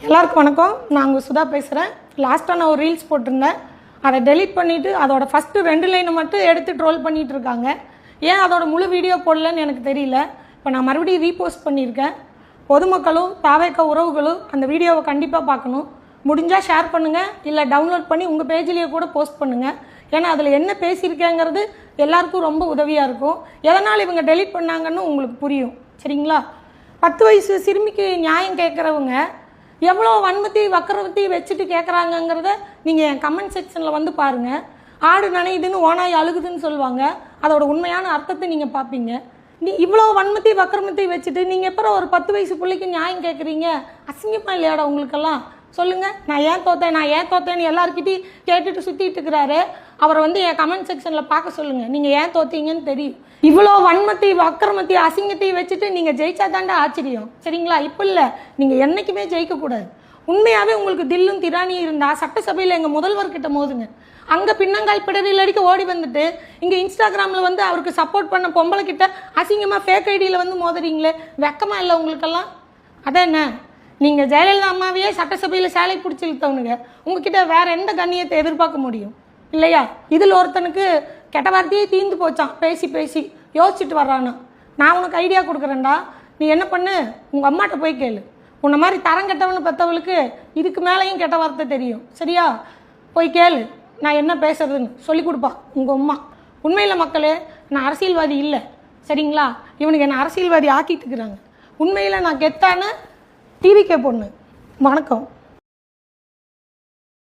எல்லாருக்கும் வணக்கம். நான் உங்கள் சுதா பேசுகிறேன். லாஸ்ட்டாக நான் ஒரு ரீல்ஸ் போட்டிருந்தேன். அதை டெலீட் பண்ணிவிட்டு அதோட ஃபஸ்ட்டு 2 லைனை மட்டும் எடுத்து ட்ரோல் பண்ணிகிட்டு இருக்காங்க. ஏன் அதோட முழு வீடியோ போடலன்னு எனக்கு தெரியல. இப்போ நான் மறுபடியும் ரீபோஸ்ட் பண்ணியிருக்கேன். பொதுமக்களும் தாவேக்க உறவுகளும் அந்த வீடியோவை கண்டிப்பாக பார்க்கணும். முடிஞ்சால் ஷேர் பண்ணுங்கள், இல்லை டவுன்லோட் பண்ணி உங்கள் பேஜ்லேயே கூட போஸ்ட் பண்ணுங்கள். ஏன்னா அதில் என்ன பேசியிருக்கேங்கிறது எல்லாருக்கும் ரொம்ப உதவியாக இருக்கும். எதனால் இவங்க டெலீட் பண்ணாங்கன்னு உங்களுக்கு புரியும். சரிங்களா? 10 வயசு சிறுமிக்கு நியாயம் கேட்குறவங்க எவ்வளோ வன்மத்தி வக்கரவத்தி வச்சுட்டு கேட்குறாங்கங்கிறத நீங்கள் என் கமெண்ட் செக்ஷனில் வந்து பாருங்கள். ஆடு நனையுதுன்னு ஓனாய் அழுகுதுன்னு சொல்லுவாங்க. அதோட உண்மையான அர்த்தத்தை நீங்கள் பார்ப்பீங்க. நீ இவ்வளோ வன்மத்தி வக்கரமத்தி வச்சுட்டு நீங்கள் எப்போ ஒரு 10 வயசு பிள்ளைக்கு நியாயம் கேட்குறீங்க? அசிங்கமாக இல்லையாடா உங்களுக்கெல்லாம்? சொல்லுங்கள். நான் ஏன் தோத்தேன்னு எல்லாருக்கிட்டையும் கேட்டுட்டு சுற்றிட்டு இருக்கிறாரு. அவரை வந்து என் கமெண்ட் செக்ஷனில் பார்க்க சொல்லுங்கள். நீங்கள் ஏன் தோத்தீங்கன்னு தெரியும். இவ்வளோ வன்மத்தி வக்கரமத்தி அசிங்கத்தையும் வச்சுட்டு நீங்கள் ஜெயிச்சா தாண்டா ஆச்சரியம். சரிங்களா? இப்போ இல்லை, நீங்கள் என்றைக்குமே ஜெயிக்கக்கூடாது. உண்மையாகவே உங்களுக்கு தில்லும் திராணியும் இருந்தால் சட்டசபையில் எங்கள் முதல்வர்கிட்ட மோதுங்க. அங்கே பின்னங்கால் பிடரில் அடிக்க ஓடி வந்துட்டு இங்கே இன்ஸ்டாகிராமில் வந்து அவருக்கு சப்போர்ட் பண்ண பொம்பளை கிட்ட அசிங்கமாக ஃபேக் ஐடியில் வந்து மோதுறீங்களே, வெக்கமாக இல்லை உங்களுக்கெல்லாம்? அதான் என்ன, நீங்கள் ஜெயலலிதா அம்மாவையே சட்டசபையில் சேலை பிடிச்சி இழுத்தவனுங்க. உங்ககிட்ட வேற எந்த கண்ணியத்தை எதிர்பார்க்க முடியும் இல்லையா? இதில் ஒருத்தனுக்கு கெட்ட வார்த்தையே தீர்ந்து போச்சான். பேசி பேசி யோசிச்சுட்டு வர்றானா. நான் உனக்கு ஐடியா கொடுக்குறேன்டா. நீ என்ன பண்ணு, உங்கள் அம்மாட்ட போய் கேளு. உன்னை மாதிரி தரம் கெட்டவனு பெற்றவளுக்கு இதுக்கு மேலேயும் கெட்ட வார்த்தை தெரியும். சரியா? போய் கேளு, நான் என்ன பேசுறதுன்னு சொல்லி கொடுப்பா உங்கள் அம்மா. உண்மையில் மக்களே, நான் அரசியல்வாதி இல்லை. சரிங்களா? இவனுக்கு என்ன அரசியல்வாதி ஆக்கிட்டு இருக்கிறாங்க. உண்மையில் நான் கெத்தான டிவிக்கே பொண்ணு. வணக்கம்.